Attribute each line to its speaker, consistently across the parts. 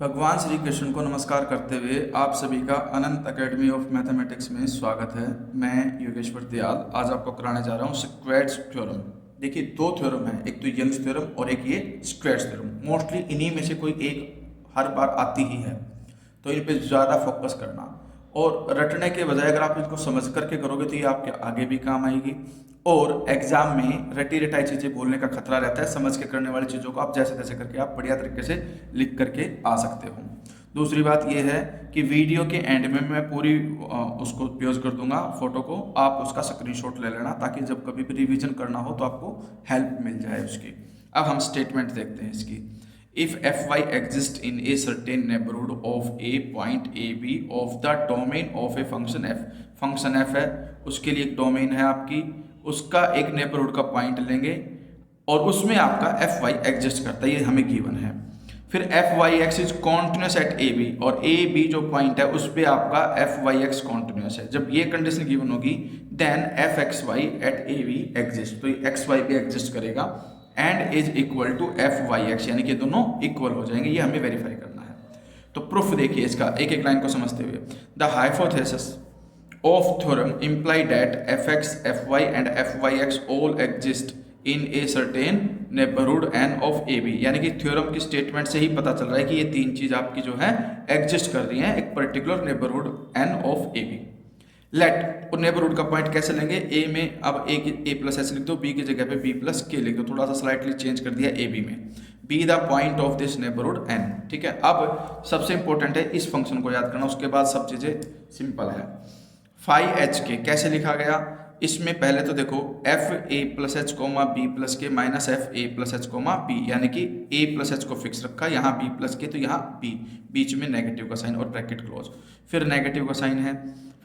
Speaker 1: भगवान श्री कृष्ण को नमस्कार करते हुए आप सभी का अनंत एकेडमी ऑफ मैथमेटिक्स में स्वागत है। मैं योगेश्वर दयाल आज आपको कराने जा रहा हूँ स्क्वैट्स थ्योरम। देखिए दो थ्योरम है, एक तो यंग्स थ्योरम और एक ये स्क्वैट्स थ्योरम। मोस्टली इन्हीं में से कोई एक हर बार आती ही है, तो इन पे ज़्यादा फोकस करना और रटने के बजाय अगर आप इसको समझ करके करोगे तो ये आपके आगे भी काम आएगी। और एग्जाम में रटी रटाई चीज़ें बोलने का खतरा रहता है, समझ के करने वाली चीज़ों को आप जैसे तैसे करके आप बढ़िया तरीके से लिख करके आ सकते हो। दूसरी बात यह है कि वीडियो के एंड में मैं पूरी उसको उपयोग कर दूंगा फोटो को, आप उसका स्क्रीनशॉट ले लेना ताकि जब कभी भी रिवीजन करना हो तो आपको हेल्प मिल जाए उसकी। अब हम स्टेटमेंट देखते हैं इसकी। If F Y exist in a certain neighbourhood of a point A B of the domain of a function F. Function F है, उसके लिए एक डोमेन है आपकी, उसका एक नेबरहुड का पॉइंट लेंगे और उसमें आपका एफ वाई एग्जिस्ट करता है, ये हमें गिवन है। फिर F Y x is continuous at A B, और ए बी जो पॉइंट है उस पर आपका एफ वाई एक्स कॉन्टिन्यूस है। जब ये कंडीशन गिवन होगी then F x Y at A B exist, तो एक्स वाई भी एग्जिस्ट करेगा and is equal to F Y X, यानी कि दोनों इक्वल हो जाएंगे। ये हमें वेरीफाई करना है। तो प्रूफ देखिए इसका एक एक लाइन को समझते हुए। The hypothesis of theorem imply that fx, fy and fyx all exist in a certain neighborhood n of ab, यानी कि थ्योरम की स्टेटमेंट से ही पता चल रहा है कि ये तीन चीज आपकी जो है एग्जिस्ट कर रही हैं एक particular neighbourhood n of ab। Let, और नेबरहुड का पॉइंट कैसे लेंगे, a में अब a प्लस एच लिख दो, b की जगह पे b प्लस k लिख दो, थोड़ा सा स्लाइटली चेंज कर दिया a b में, be the point of this neighbourhood n। ठीक है, अब सबसे इंपॉर्टेंट है इस फंक्शन को याद करना, उसके बाद सब चीजें सिंपल है। फाई एच के कैसे लिखा गया, इसमें पहले तो देखो f A plus H comma B plus k minus F A plus H comma b, यानी कि ए प्लस एच को फिक्स रखा, यहाँ बी प्लस के तो यहाँ बी, बीच में नेगेटिव का साइन और ब्रैकेट क्लोज, फिर नेगेटिव का साइन है,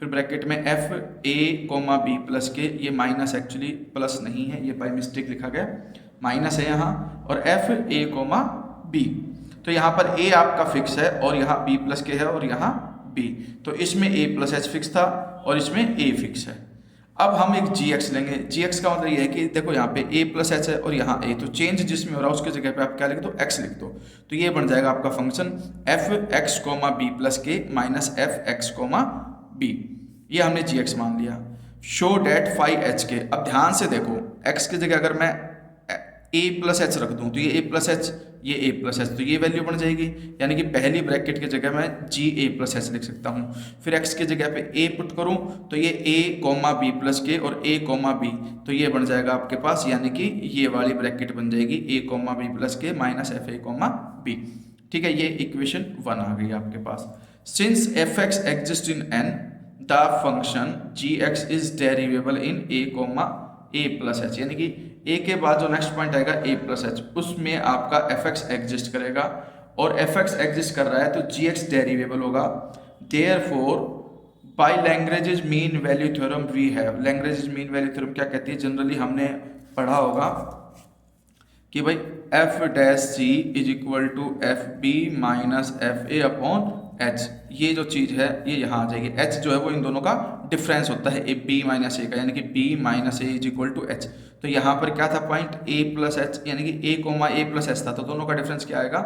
Speaker 1: फिर ब्रैकेट में एफ ए कोमा बी प्लस के, ये माइनस एक्चुअली प्लस नहीं है, ये बाई मिस्टेक लिखा गया, माइनस है यहाँ, और एफ ए कोमा बी, तो यहाँ पर ए आपका फिक्स है और यहाँ बी प्लस के है और यहाँ बी, तो इसमें a प्लस एच फिक्स था और इसमें a फिक्स है। अब हम एक gx लेंगे, gx का मतलब ये है कि देखो यहाँ पे a प्लस एच है और यहाँ a, तो चेंज जिसमें हो रहा है उसके जगह पे आप क्या लिख दो, x लिख दो, तो ये बन जाएगा आपका function f x comma B plus k minus f x comma b, ये हमने gx मान लिया। शो डेट फाई एच के, अब ध्यान से देखो x की जगह अगर मैं a प्लस एच रख दूं तो ये a प्लस एच, ये a प्लस एच, तो ये वैल्यू बन जाएगी, यानी कि पहली ब्रैकेट की जगह मैं जी ए प्लस एच लिख सकता हूँ। फिर x की जगह पे a पुट करूँ तो ये a comma B plus K और a कोमा बी, तो ये बन जाएगा आपके पास, यानी कि ये वाली ब्रैकेट बन जाएगी a comma B plus k minus F A comma b. ठीक है, ये इक्वेशन 1 आ गई आपके पास। Since f x exist in n, the function g x is derivable in a comma a plus h, यानी कि a के बाद जो नेक्स्ट पॉइंट आएगा a प्लस एच, उसमें आपका एफ एक्स एग्जिस्ट करेगा, और एफ एक्स एग्जिस्ट कर रहा है तो जी एक्स डेरिवेबल होगा। Therefore by Lagrange mean value theorem we have, Lagrange mean value theorem क्या कहती है, जनरली हमने पढ़ा होगा कि भाई F dash C is equal to F B minus F A upon H, ये जो चीज़ है ये यहाँ आ जाएगी। एच जो है वो इन दोनों का डिफरेंस होता है ए बी माइनस ए का, यानी कि B minus A is equal to H, तो यहाँ पर क्या था पॉइंट ए प्लस एच, यानी कि ए कोमा ए प्लस एच था, तो दोनों का डिफरेंस क्या आएगा,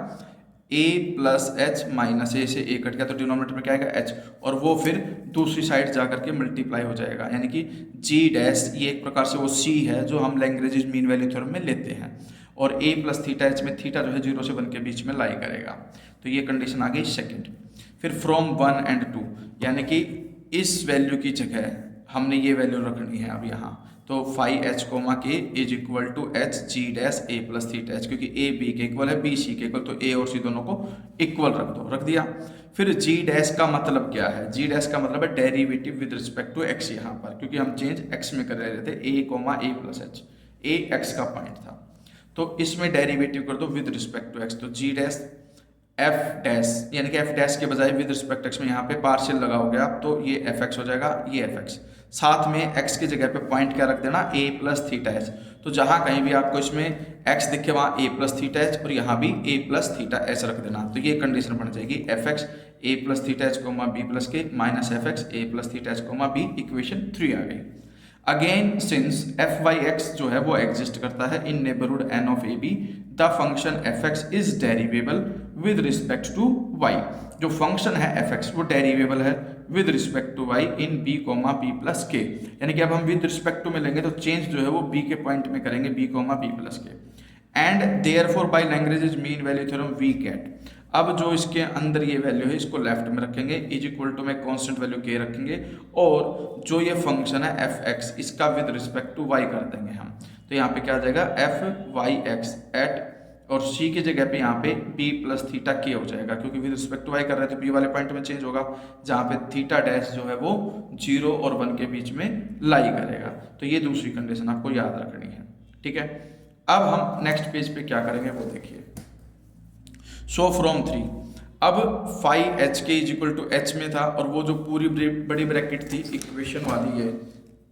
Speaker 1: ए प्लस एच माइनस ए से ए कट गया तो डिनोमिनेटर में क्या आएगा एच, और वो फिर दूसरी साइड जा करके मल्टीप्लाई हो जाएगा, यानी कि जी डैश, ये एक प्रकार से वो सी है जो हम लैग्रेंज मीन वैल्यू थ्योरम में लेते हैं, और ए प्लस थीटा एच में थीटा जो है 0 से 1 के बीच में लाई करेगा, तो ये कंडीशन आ गई सेकंड। फिर फ्रॉम 1 एंड 2, यानी कि इस वैल्यू की जगह हमने ये वैल्यू रखनी है अब यहाँ, तो phi H comma K is equal to H G dash A plus theta H, क्योंकि ए बी के इक्वल है, बी सी के इक्वल, तो ए और सी दोनों को इक्वल रख दो, रख दिया। फिर जी डैश का मतलब क्या है, जी डैश का मतलब है derivative with respect to X, यहाँ पर क्योंकि हम चेंज एक्स में कर रहे थे, ए कोमा ए प्लस एच, ए एक्स का पॉइंट था, तो इसमें डेरिवेटिव कर दो विद रिस्पेक्ट टू एक्स, तो जी डैश एफ डैश, यानी कि एफ डैश के बजाय विद रिस्पेक्ट एक्स में यहाँ पे पार्शियल लगाओगे आप, तो ये एफ एक्स हो जाएगा, ये एफ एक्स, साथ में एक्स की जगह पे पॉइंट क्या रख देना, ए प्लस थीटा एच, तो जहाँ कहीं भी आपको इसमें एक्स दिखे वहाँ ए प्लस थीटा एच और यहाँ भी ए प्लस थीटा एच रख देना, तो ये कंडीशन बन जाएगी f x a plus theta h comma B plus k minus f x a plus theta h comma b, equation 3 आ गई। Again since F Y x जो है वो एग्जिस्ट करता है in neighbourhood n of A b, the function f x is derivable with respect to y. जो function है f x वो डेरिवेबल है with respect to y in b comma B plus के, यानी कि अब हम विद रिस्पेक्ट टू में लेंगे तो चेंज जो है वो बी के पॉइंट में करेंगे, B comma B plus K. And therefore by Lagrange mean value theorem we get, अब जो इसके अंदर ये वैल्यू है इसको लेफ्ट में रखेंगे, इज इक्वल टू में कांस्टेंट वैल्यू के रखेंगे, और जो ये फंक्शन है एफ एक्स इसका विद रिस्पेक्ट टू वाई कर देंगे हम। तो यहाँ पे क्या आ जाएगा एफ वाई एक्स एट, और सी की जगह पे यहाँ पे बी प्लस थीटा के हो जाएगा, क्योंकि विद रिस्पेक्ट टू वाई कर रहे हैं तो बी वाले पॉइंट में चेंज होगा, जहाँ पे थीटा डैश जो है वो 0 और 1 के बीच में लाई करेगा। तो ये दूसरी कंडीशन आपको याद रखनी है, ठीक है। अब हम नेक्स्ट पेज पे क्या करेंगे वो देखिए। सो फ्रॉम 3, अब फाइव एच के इज इक्वल टू एच में था, और वो जो पूरी बड़ी ब्रैकेट थी इक्वेशन वाली है,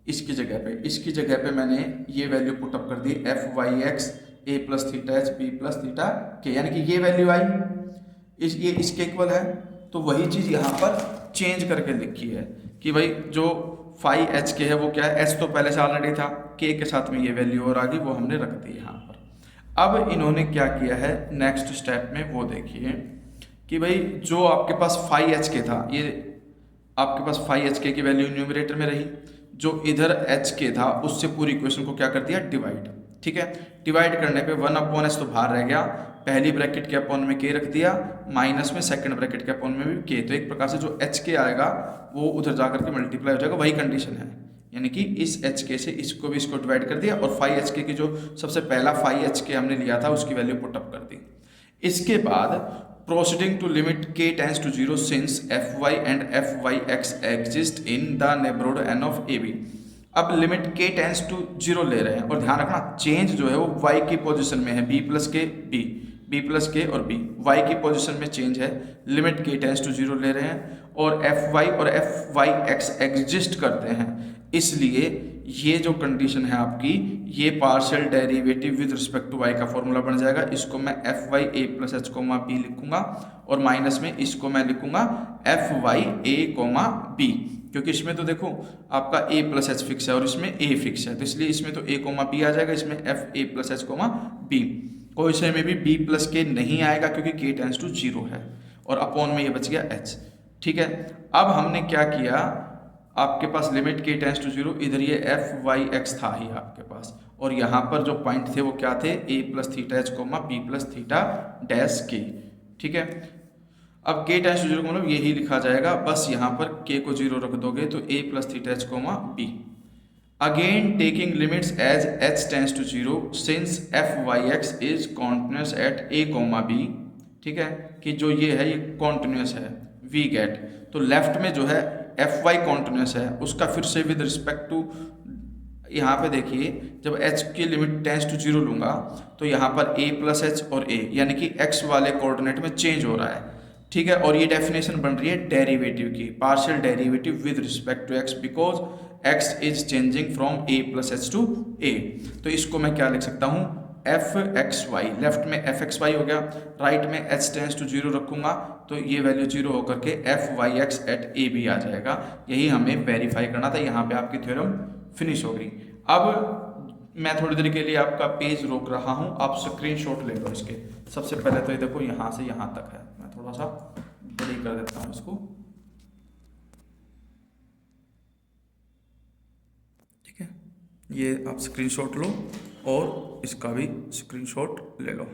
Speaker 1: इसकी जगह पे मैंने ये वैल्यू पुटअप कर दी f Y x a plus theta h b plus theta k, यानी कि ये वैल्यू आई ये इसके इक्वल है। तो वही चीज़ यहाँ पर चेंज करके लिखी है कि भाई जो फाइव एच के है वो क्या है, एच तो पहले से ऑलरेडी था, के के साथ में ये वैल्यू और आ गई, वो हमने रख दी यहाँ पर। अब इन्होंने क्या किया है नेक्स्ट स्टेप में वो देखिए कि भाई जो आपके पास फाइव एच के था, ये आपके पास फाइव एच के की वैल्यू न्यूमरेटर में रही, जो इधर एच के था उससे पूरी इक्वेशन को क्या कर दिया डिवाइड, ठीक है। डिवाइड करने पे 1/h तो बाहर रह गया, पहली ब्रैकेट के अपॉन में के रख दिया, माइनस में सेकंड ब्रैकेट के अपॉन में भी के, तो एक प्रकार से जो एच के आएगा वो उधर जाकर के मल्टीप्लाई हो जाएगा, वही कंडीशन है, यानी कि इस एच के से इसको भी इसको डिवाइड कर दिया, और 5 एच के की जो सबसे पहला 5 एच के हमने लिया था उसकी वैल्यू पुटअप कर दी। इसके बाद proceeding to limit k tends to 0 since F Y and F Y X exist in the neighbourhood n of A B. अब लिमिट k टेंस टू 0 ले रहे हैं, और ध्यान रखना चेंज जो है वो y की पोजीशन में है, b plus K b plus K और b y की पोजीशन में चेंज है, लिमिट k टेंस टू 0 ले रहे हैं, और एफ वाई और एफ वाई एक्स एग्जिस्ट करते हैं, इसलिए ये जो कंडीशन है आपकी ये partial derivative with respect to y का फॉर्मूला बन जाएगा। इसको मैं F Y A plus H comma B लिखूंगा, और माइनस में इसको मैं लिखूंगा एफ वाई ए कोमा बी, क्योंकि इसमें तो देखो आपका a प्लस एच फिक्स है और इसमें a फिक्स है, तो इसलिए इसमें तो a कोमा बी आ जाएगा, इसमें एफ ए प्लस एच कोमा बी। कोई से में भी b प्लस के नहीं आएगा क्योंकि k टेंस टू 0 है, और अपॉन में ये बच गया h, ठीक है। अब हमने क्या किया, आपके पास लिमिट k टेंस टू 0, इधर ये एफ वाई एक्स था ही आपके पास, और यहाँ पर जो पॉइंट थे वो क्या थे, a plus theta h comma B plus theta dash k, ठीक है। अब k टेंस टू 0 का मतलब यही लिखा जाएगा, बस यहाँ पर k को 0 रख दोगे तो a plus theta h comma b. Again taking limits as h tends to 0 since F Y x is continuous at a comma b, ठीक है, कि जो ये है ये कॉन्टिन्यूस है, वी गेट, तो लेफ्ट में जो है एफ वाई कॉन्टिन्यूस है उसका फिर से विद रिस्पेक्ट टू, यहाँ पे देखिए जब h की लिमिट टेंस टू 0 लूँगा तो यहाँ पर a प्लस एच और a, यानी कि x वाले कोऑर्डिनेट में चेंज हो रहा है, ठीक है। और ये डेफिनेशन बन रही है डेरिवेटिव की, partial derivative with respect to x because x is changing from a plus h to a। तो इसको मैं क्या लिख सकता हूँ, एफ एक्स वाई, लेफ्ट में एफ एक्स वाई हो गया, राइट में h टेंस टू 0 रखूंगा तो ये वैल्यू 0 होकर के एफ वाई एक्स एट ए भी आ जाएगा। यही हमें वेरीफाई करना था, यहाँ पे आपकी थ्योरम फिनिश हो गई। अब मैं थोड़ी देर के लिए आपका पेज रोक रहा हूँ, आप स्क्रीनशॉट ले लो इसके। सबसे पहले तो ये देखो यहाँ से यहाँ तक है, मैं थोड़ा सा बड़ी कर देता हूँ इसको, ठीक है। ये आप स्क्रीनशॉट लो और इसका भी स्क्रीनशॉट ले लो।